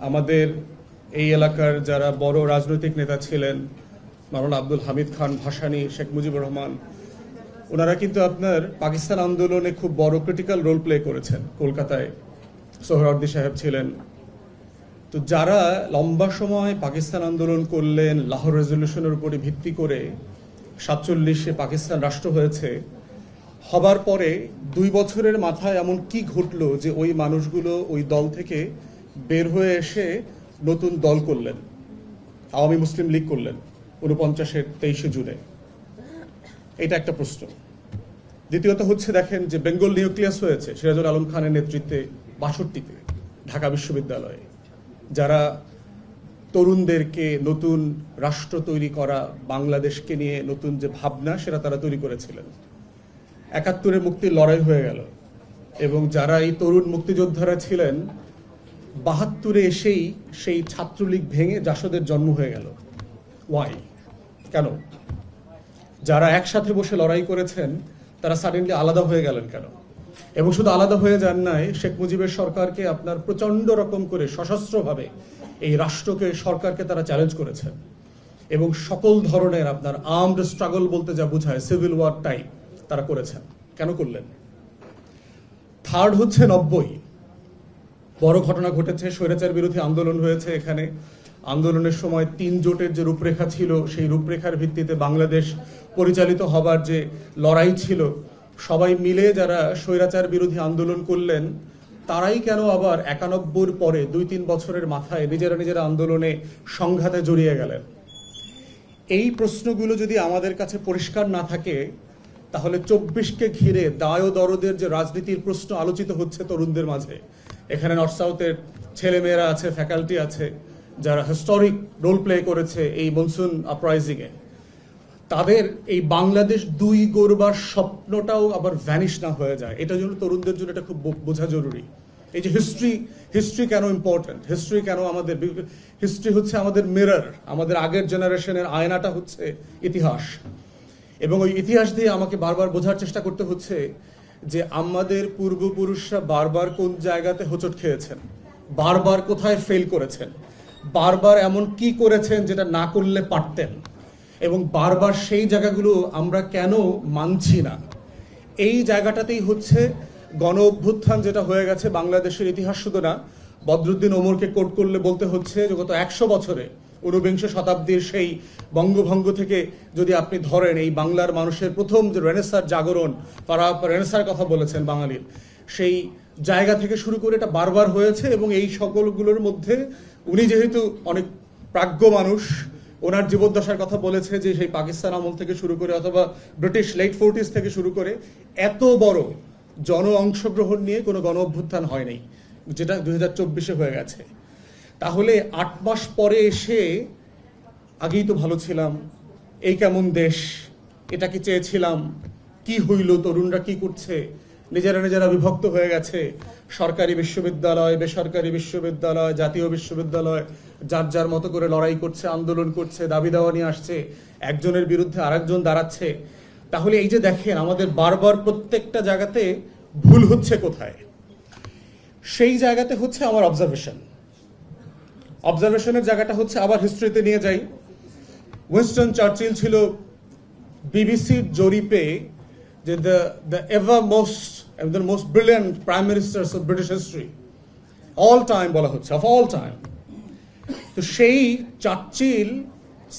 আমাদের এই এলাকার যারা বড় রাজনৈতিক নেতা ছিলেন, মাওলানা আব্দুল হামিদ খান ভাসানী, শেখ মুজিবুর রহমান, ওনারা কিন্তু আপনার পাকিস্তান আন্দোলনে খুব বড় ক্রিটিক্যাল রোল প্লে করেছেন। কলকাতায় সোহরাওয়ার্দী সাহেব ছিলেন। তো যারা লম্বা সময় পাকিস্তান আন্দোলন করলেন, লাহোর রেজলিউশনের উপরে ভিত্তি করে 47-এ পাকিস্তান রাষ্ট্র হয়েছে, হবার পরে 2 বছরের মাথায় এমন কি ঘটলো যে ওই মানুষগুলো ওই দল থেকে বের হয়ে এসে নতুন দল করলেন, আওয়ামী মুসলিম লীগ করলেন 49-এর 23শে জুনে? এটা একটা প্রশ্ন। দ্বিতীয়ত হচ্ছে, দেখেন যে বেঙ্গল নিউক্লিয়াস হয়েছে সিরাজুল আলম খানের নেতৃত্বে 62-তে ঢাকা বিশ্ববিদ্যালয়ে, যারা তরুণদেরকে নতুন রাষ্ট্র তৈরি করা, বাংলাদেশকে নিয়ে নতুন যে ভাবনা সেটা তারা তৈরি করেছিলেন। 71-এ মুক্তির লড়াই হয়ে গেল এবং যারা এই তরুণ মুক্তিযোদ্ধারা ছিলেন, 72-এ এসেই সেই ছাত্রলীগ ভেঙে জাসদের জন্ম হয়ে গেল। ওয়াই? কেন? যারা একসাথে বসে লড়াই করেছেন তারা সাডেনলি আলাদা হয়ে গেলেন কেন? এবং শুধু আলাদা হয়ে যান নাই, শেখ মুজিবের সরকারকে আপনার প্রচন্ড রকম করে সশস্ত্রভাবে এই রাষ্ট্রকে, সরকারকে তারা চ্যালেঞ্জ করেছেন এবং সকল ধরনের আপনার আর্মড স্ট্রাগল বলতে যা বোঝায় সিভিল ওয়ার টাইপ তারা করেছেন। কেন করলেন? থার্ড হচ্ছে 90 বড় ঘটনা ঘটেছে, স্বৈরাচার বিরোধী আন্দোলন হয়েছে এখানে। আন্দোলনের সময় 3 জোটের যে রূপরেখা ছিল, সেই রূপরেখার ভিত্তিতে বাংলাদেশ পরিচালিত হবার যে লড়াই ছিল, সবাই মিলে যারা স্বৈরাচার বিরোধী আন্দোলন করলেন, তারাই কেন আবার 91-র পরে 2-3 বছরের মাথায় নিজেরা আন্দোলনে সংঘাতে জড়িয়ে গেলেন? এই প্রশ্নগুলো যদি আমাদের কাছে পরিষ্কার না থাকে, তাহলে 24কে ঘিরে দায় ও দরদের যে রাজনীতির প্রশ্ন আলোচিত হচ্ছে তরুণদের মাঝে, এখানে নর্থ সাউথের ছেলেমেয়েরা আছে, ফ্যাকাল্টি আছে, যারা হিস্টোরিক রোল প্লে করেছে এই মনসুন আপরাইজিংয়ে, তাদের এই বাংলাদেশ 2 গড়বার স্বপ্নটাও আবার ভ্যানিশ না হয়ে যায়। এটার জন্য তরুণদের জন্য এটা খুব বোঝা জরুরি। এই যে হিস্ট্রি কেন ইম্পর্টেন্ট, হিস্ট্রি কেন আমাদের, হিস্ট্রি হচ্ছে আমাদের মিরর, আমাদের আগের জেনারেশনের আয়নাটা হচ্ছে ইতিহাস। এবং ওই ইতিহাস দিয়ে আমাকে বারবার বোঝার চেষ্টা করতে হচ্ছে যে আমাদের পূর্বপুরুষরা বারবার কোন জায়গাতে হোঁচট খেয়েছেন, বারবার কোথায় ফেল করেছেন, বারবার এমন কি করেছেন যেটা না করলে পারতেন, এবং বারবার সেই জায়গাগুলো আমরা কেন মানছি না। এই জায়গাটাতেই হচ্ছে গণ অভ্যুত্থান যেটা হয়ে গেছে বাংলাদেশের ইতিহাস। শুধু না, বদরুদ্দিন ওমরকে কোট করলে বলতে হচ্ছে যে গত 100 বছরে 19বিংশ শতাব্দীর সেই বঙ্গভঙ্গ থেকে যদি আপনি ধরেন, এই বাংলার মানুষের প্রথম যে রেনেসার জাগরণ, তারা রেনেসার কথা বলেছেন বাঙালির, সেই জায়গা থেকে শুরু করে এটা বারবার হয়েছে। এবং এই সকলগুলোর মধ্যে উনি যেহেতু অনেক প্রাজ্ঞ মানুষ, ওনার জীবদ্দশার কথা বলেছে যে সেই পাকিস্তান আমল থেকে শুরু করে অথবা ব্রিটিশ লেট 40s থেকে শুরু করে এত বড় জন অংশগ্রহণ নিয়ে কোনো গণ অভ্যুত্থান হয়নি, যেটা 2024-এ হয়ে গেছে। তাহলে 8 মাস পরে এসে আগেই তো ভালো ছিলাম, এই কেমন দেশ, এটা কি চেয়েছিলাম, কি হইল, তরুণরা কি করছে, নিজেরা বিভক্ত হয়ে গেছে, সরকারি বিশ্ববিদ্যালয়, বেসরকারি বিশ্ববিদ্যালয়, জাতীয় বিশ্ববিদ্যালয়, যার মতো করে লড়াই করছে, আন্দোলন করছে, দাবি দাওয়া নিয়ে আসছে, একজনের বিরুদ্ধে আরেকজন দাঁড়াচ্ছে। তাহলে এই যে দেখেন আমাদের বারবার প্রত্যেকটা জায়গাতে ভুল হচ্ছে কোথায়, সেই জায়গাতে হচ্ছে আমার অবজারভেশনের জায়গাটা হচ্ছে, আবার হিস্ট্রিতে নিয়ে যাই। উইনস্টন চার্চিল ছিল বিবিসির জরিপে যে the ever most and the most brilliant prime ministers of British history, all time বলা হচ্ছে, of all time। তো সেই চার্চিল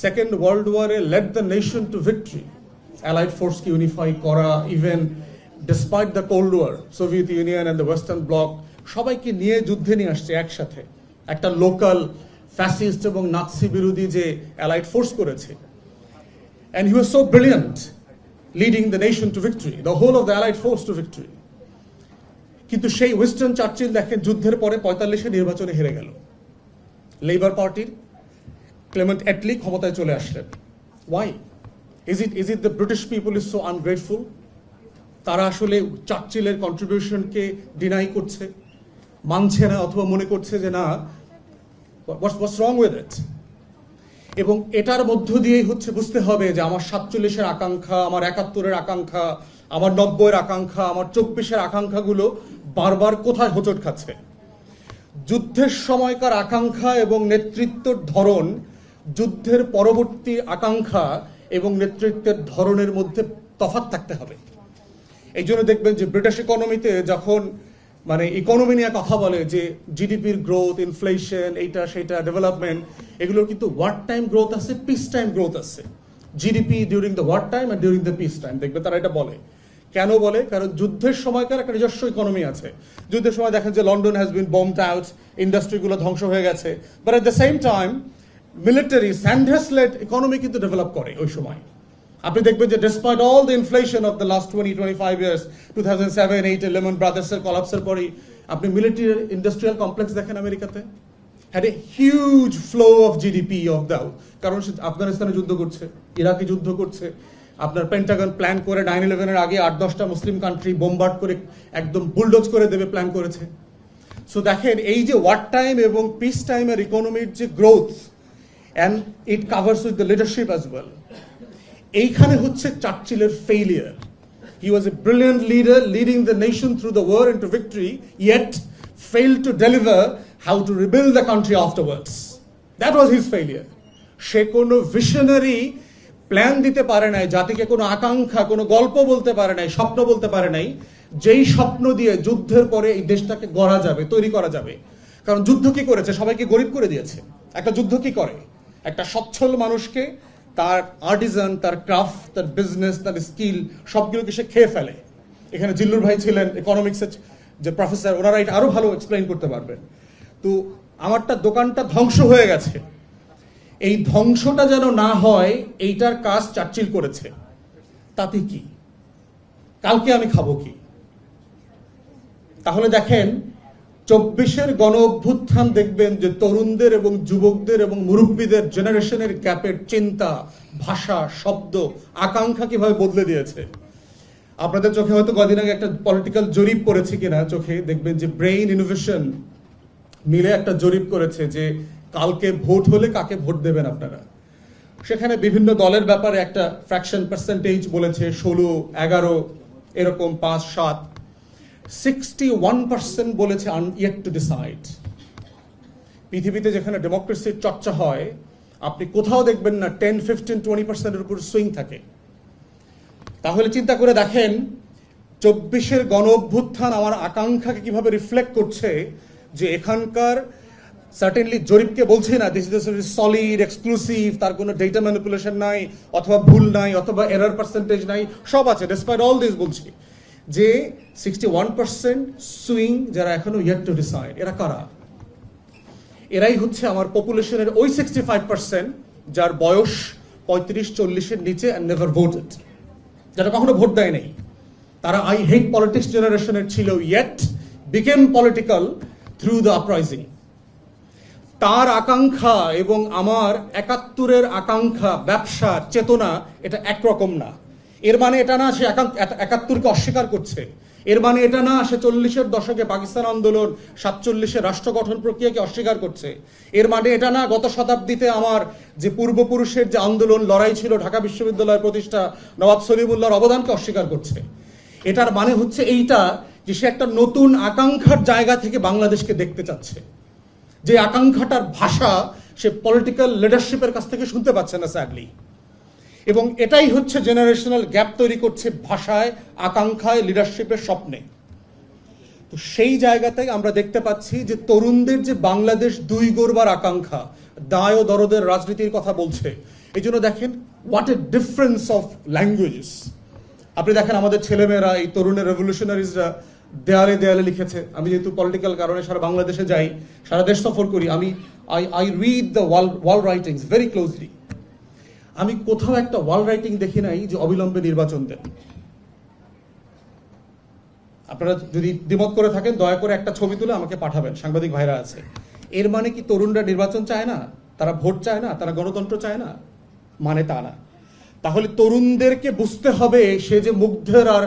সেকেন্ড ওয়ার্ল্ড ওয়ারে led the nation to victory, allied force কে ইউনিফাই করা, even despite the cold war, Soviet Union and the western bloc সবাইকে নিয়ে যুদ্ধে নিয়ে আসছে একসাথে, একটা লোকাল ফ্যাসিস্ট এবং নাৎসি বিরোধী যে অ্যালাইড ফোর্স করেছে। and he was so brilliant leading the nation to victory, the whole of the allied force to victory। কিন্তু সেই উইনস্টন চার্চিল দেখেন যুদ্ধের পরে 45-এ নির্বাচনে হেরে গেল, লেবার পার্টির ক্লেমেন্ট অ্যাটলি ক্ষমতায় চলে আসলেন। Why? Is it the British people is so ungrateful? তারা আসলে চার্চিলের কন্ট্রিবিউশনকে ডিনাই করছে, মানছে না, অথবা মনে করছে যে না, what's wrong with it? এবং এটার মধ্য দিয়েই হচ্ছে বুঝতে হবে যে আমার 47-এর আকাঙ্ক্ষা, আমার 71-এর আকাঙ্ক্ষা, আমার 90-এর আকাঙ্ক্ষা, আমার 24-এর আকাঙ্ক্ষাগুলো বারবার কোথায় হোঁচট খাচ্ছে। যুদ্ধের সময়কার আকাঙ্ক্ষা এবং নেতৃত্বের ধরন যুদ্ধের পরবর্তী আকাঙ্ক্ষা এবং নেতৃত্বের ধরনের মধ্যে তফাৎ থাকতে হবে। এই জন্য দেখবেন যে ব্রিটিশ ইকোনমিতে যখন মানে ইকোনমি নিয়ে কথা বলে যে জিডিপির গ্রোথ, ইনফ্লেশন, এইটা সেটা, ডেভেলপমেন্ট, এগুলোর কিন্তু ওয়ার টাইম গ্রোথ আছে, পিস টাইম গ্রোথ আছে। GDP during the war time আর ডিউরিং দ্য পিস টাইম, দেখবে তারা এটা বলে। কেন বলে? কারণ যুদ্ধের সময়কার একটা নিজস্ব ইকোনমি আছে। যুদ্ধের সময় দেখেন যে London has been bombed out, ইন্ডাস্ট্রিগুলো ধ্বংস হয়ে গেছে, but at the same time military sanders led economy কিন্তু ডেভেলপ করে ওই সময়। আপনি দেখবেন যে despite all the inflation of the last 20-25 years, 2007-8 Lehman ব্রাদার্সের কলাপসের পরেই আপনি মিলিটারি ইন্ডাস্ট্রিয়াল কমপ্লেক্স দেখেন আমেরিকাতে had a huge flow of GDP of দাও, কারণ সে আফগানিস্তানে যুদ্ধ করছে, ইরাকে যুদ্ধ করছে। আপনার পেন্টাগন প্ল্যান করে 9/11-এর আগে 8-10টা মুসলিম কান্ট্রি বোমবার্ড করে একদম বুলডোজ করে দেবে প্ল্যান করেছে। সো দেখেন এই যে ওয়ার টাইম এবং পিস টাইমের ইকোনমির যে growth, and it covers with the leadership as well. এইখানে হচ্ছে চার্চিলের failure. He was a brilliant leader leading the nation through the war into victory, yet failed to deliver how to rebuild the country afterwards. That was his failure. সে কোনো visionary plan দিতে পারে নাই, জাতিকে কোনো আকাঙ্ক্ষা, কোনো গল্প বলতে পারে নাই, স্বপ্ন বলতে পারে নাই, যেই স্বপ্ন দিয়ে যুদ্ধের পরে এই দেশটাকে গড়া যাবে, তৈরি করা যাবে। কারণ যুদ্ধ কি করেছে? সবাইকে গরিব করে দিয়েছে। একটা যুদ্ধ কি করে? একটা সচ্ছল মানুষকে তার আর্টিজান, তার ক্রাফট, তার বিজনেস, তার স্কিল সবগুলোকে সে খেয়ে ফেলে। এখানে জিল্লুর ভাই ছিলেন ইকোনমিক্সের যে প্রফেসর, ওনারা এটা আরো ভালো এক্সপ্লেইন করতে পারবেন। তো আমারটা দোকানটা ধ্বংস হয়ে গেছে, এই ধ্বংসটা যেন না হয় এইটার কাজ চার্চিল করেছে। তাতে কি? কালকে আমি খাবো কি? তাহলে দেখেন 24-এর গণ অভ্যুত্থান দেখবেন যে তরুণদের এবং যুবকদের এবং মুরব্বীদের জেনারেশনের গ্যাপের চিন্তা, ভাষা, শব্দ, আকাঙ্ক্ষা কিভাবে বদলে দিয়েছে। আপনাদের চোখে হয়তো কদিন আগে একটা পলিটিক্যাল জরিপ করেছে কিনা, চোখে দেখবেন যে ব্রেইন ইনোভেশন মিলে একটা জরিপ করেছে যে কালকে ভোট হলে কাকে ভোট দেবেন আপনারা। সেখানে বিভিন্ন দলের ব্যাপারে একটা ফ্র্যাকশন পার্সেন্টেজ বলেছে, 16, 11, এরকম 5, 7। 61% বলেছে yet to decide। পৃথিবীতে যেখানে ডেমোক্রেসির চর্চা হয় আপনি কোথাও দেখবেন না 10, 15, 20%-এর উপর সুইং থাকে। তাহলে চিন্তা করে দেখেন 24-এর গণ অভ্যুত্থান আমার আকাঙ্ক্ষাকে কিভাবে রিফ্লেক্ট করছে, যে এখানকার সার্টেনলি জরিপকে বলছি না দিস ইজ সলিড এক্সক্লুসিভ, তার কোনো ডেটা ম্যানিপুলেশন নাই, অথবা ভুল নাই, অথবা এরর পার্সেন্টেজ নাই, সব আছে। ডিসপাইট অল দিস বলছি যে 61% সুইং যারা এখনো yet to decide, এরা কারা? এরাই হচ্ছে আমার পপুলেশনের ওই 65% যার বয়স 35-40-এর নিচে and never voted, যারা কখনো ভোট দেয় নাই। তারা আই হেট পলিটিক্স জেনারেশনের ছিল, yet became political through the uprising। তার আকাঙ্ক্ষা এবং আমার 71-এর আকাঙ্ক্ষা, ব্যবসা, চেতনা, এটা একরকম না। এর মানে এটা না সে 71-কে অস্বীকার করছে, এর মানে এটা না সে 40-এর দশকে পাকিস্তান আন্দোলন, 47-এর রাষ্ট্র গঠন প্রক্রিয়াকে অস্বীকার করছে, এর মানে এটা না গত শতাব্দীতে আমার যে পূর্বপুরুষের যে আন্দোলন, লড়াই ছিল, ঢাকা বিশ্ববিদ্যালয়ের প্রতিষ্ঠা, নবাব সলিমুল্লাহর অবদানকে অস্বীকার করছে। এটার মানে হচ্ছে এইটা যে সে একটা নতুন আকাঙ্ক্ষার জায়গা থেকে বাংলাদেশকে দেখতে চাচ্ছে, যে আকাঙ্ক্ষাটার ভাষা সে পলিটিক্যাল লিডারশিপের কাছ থেকে শুনতে পাচ্ছে না স্যাডলি। এবং এটাই হচ্ছে জেনারেশনাল গ্যাপ তৈরি করছে ভাষায়, আকাঙ্ক্ষায়, লিডারশিপের স্বপ্নে। তো সেই জায়গাতেই আমরা দেখতে পাচ্ছি যে তরুণদের যে বাংলাদেশ দুই গড়বার আকাঙ্ক্ষা, দায় ও দরদের রাজনীতির কথা বলছে। এই জন্য দেখেন what a difference of languages. আপনি দেখেন আমাদের ছেলেমেয়েরা, এই তরুণের রেভলিউশনারিজরা দেয়ালে দেয়ালে লিখেছে। আমি যেহেতু পলিটিক্যাল কারণে সারা বাংলাদেশে যাই, সারা দেশ সফর করি, আমি I read the wall writings very closely. আমি কোথাও একটা ওয়াল রাইটিং দেখি নাই যে অবিলম্বে নির্বাচন দেন। আপনারা যদি দ্বিমত করে থাকেন দয়া করে একটা ছবি তুলে আমাকে পাঠাবেন, সাংবাদিক ভাইরা আছে। এর মানে কি তরুণরা নির্বাচন চায় না, তারা ভোট চায় না, তারা গণতন্ত্র চায় না? মানে তা না। তাহলে তরুণদেরকে বুঝতে হবে সে যে মুগ্ধের আর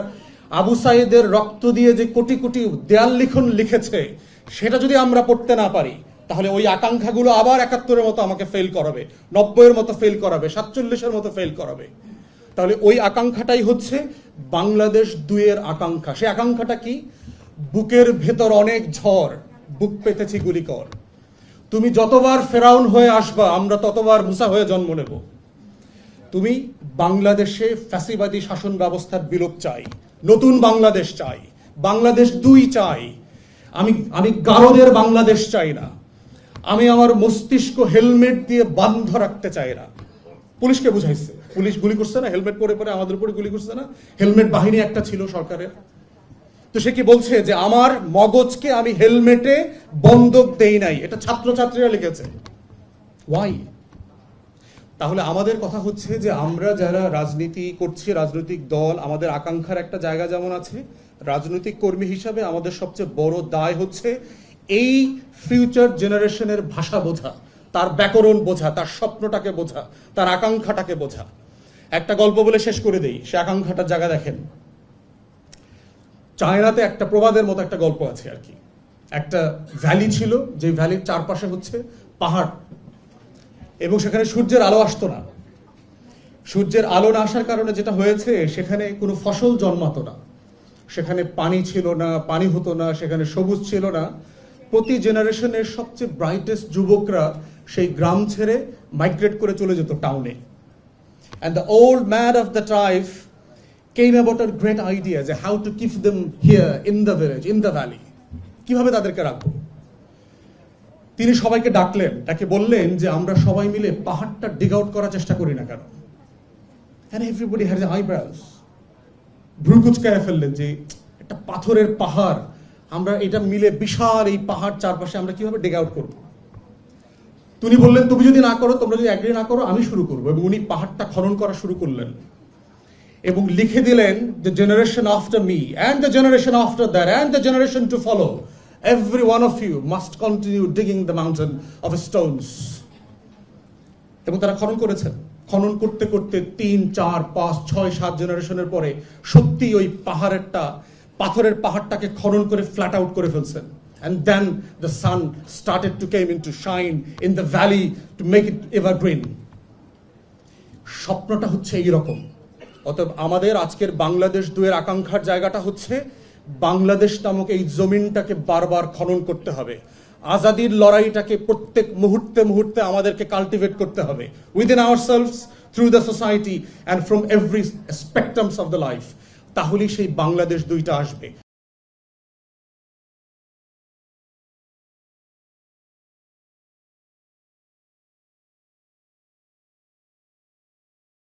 আবু সাইদের রক্ত দিয়ে যে কোটি কোটি দেয়াল লিখন লিখেছে, সেটা যদি আমরা পড়তে না পারি তাহলে ওই আকাঙ্ক্ষাগুলো আবার 71-এর মতো আমাকে ফেল করাবে, 90-এর মতো ফেল করাবে, 47-এর মতো ফেল করাবে। তাহলে ওই আকাঙ্ক্ষাটাই হচ্ছে বাংলাদেশ 2-এর আকাঙ্ক্ষা। সেই আকাঙ্ক্ষাটা কি? বুকের ভেতর অনেক ঝড়, বুক পেতেছি গুলি কর। তুমি যতবার ফেরাউন হয়ে আসবা আমরা ততবার মুসা হয়ে জন্ম নেব। তুমি বাংলাদেশে ফ্যাসিবাদী শাসন ব্যবস্থার বিলোপ চাই, নতুন বাংলাদেশ চাই, বাংলাদেশ 2 চাই। আমি গারদের বাংলাদেশ চাই না। আমি আমার মস্তিষ্ক হেলমেট দিয়ে বন্ধ রাখতে চাই না। পুলিশকে বুঝাইছে, পুলিশ গুলি করছে না, হেলমেট পরে পরে আমাদের উপরে গুলি করছে না। হেলমেট বাহিনী একটা ছিল সরকারের, তো সে কি বলছে যে আমার মগজকে আমি হেলমেটে বন্দুক দেই নাই। এটা ছাত্রছাত্রীরা লিখেছে। ওয়াই? তাহলে আমাদের কথা হচ্ছে যে আমরা যারা রাজনীতি করছি, রাজনৈতিক দল, আমাদের আকাঙ্ক্ষার একটা জায়গা যেমন আছে, রাজনৈতিক কর্মী হিসাবে আমাদের সবচেয়ে বড় দায় হচ্ছে এই ফিউচার জেনারেশনের ভাষা বোঝা, তার ব্যাকরণ বোঝা, তার স্বপ্নটাকে বোঝা, তার আকাঙ্ক্ষাটাকে বোঝা। একটা গল্প বলে শেষ করে দেই, সে আকাঙ্ক্ষাটার জায়গা দেখেন। চায়নাতে একটা প্রবাদের মতো একটা গল্প আছে আর কি। একটা ভ্যালি ছিল, যে ভ্যালির চারপাশে হচ্ছে পাহাড়, এবং সেখানে সূর্যের আলো আসতো না। সূর্যের আলো না আসার কারণে যেটা হয়েছে, সেখানে কোনো ফসল জন্মাতো না, সেখানে পানি ছিল না, পানি হতো না, সেখানে সবুজ ছিল না। প্রতি জেনারেশনের সবচেয়ে ব্রাইটেস্ট যুবকরা সেই গ্রাম ছেড়ে মাইগ্রেট করে চলে যেত টাউনে। And the old man of the tribe came about a great idea যে how to keep them here in the village, in the valley, কিভাবে তাদেরকে রাখবো। তিনি সবাইকে ডাকলেন, তাকে বললেন যে আমরা সবাই মিলে পাহাড়টা ডিগ আউট করার চেষ্টা করি না কেন। And everybody had their eyebrows, ভ্রু কুঁচকায় ফেললেন যে একটা পাথরের পাহাড়, আমরা এটা মিলে বিশাল এই পাহাড় চারপাশে আমরা কিভাবে ডিগ আউট করবো। তিনি বললেন তুমি যদি না করো, তোমরা যদি এগ্রি না করো, আমি শুরু করবো। এবং উনি পাহাড়টা খনন করা শুরু করলেন এবং লিখে দিলেন the generation after me and the generation after that and the generation to follow, every one of you must continue digging the mountain of stones. এবং তারা খনন করেছেন। খনন করতে করতে 3, 4, 5, 6, 7 জেনারেশনের পরে সত্যি ওই পাথরের পাহাড়টাকে খনন করে ফ্ল্যাট আউট করে ফেলছেন। And then the sun started to came into shine in the valley to make it evergreen. স্বপ্নটা হচ্ছে এইরকম। অতএব আমাদের আজকের বাংলাদেশ 2 এর আকাঙ্ক্ষার জায়গাটা হচ্ছে বাংলাদেশ নামক এই জমিনটাকে বারবার খনন করতে হবে। আজাদির লড়াইটাকে প্রত্যেক মুহূর্তে মুহূর্তে আমাদেরকে কাল্টিভেট করতে হবে, within ourselves, through the society and from every স্পেকট্রামস of the life. তাহলেই সেই বাংলাদেশ 2টা আসবে।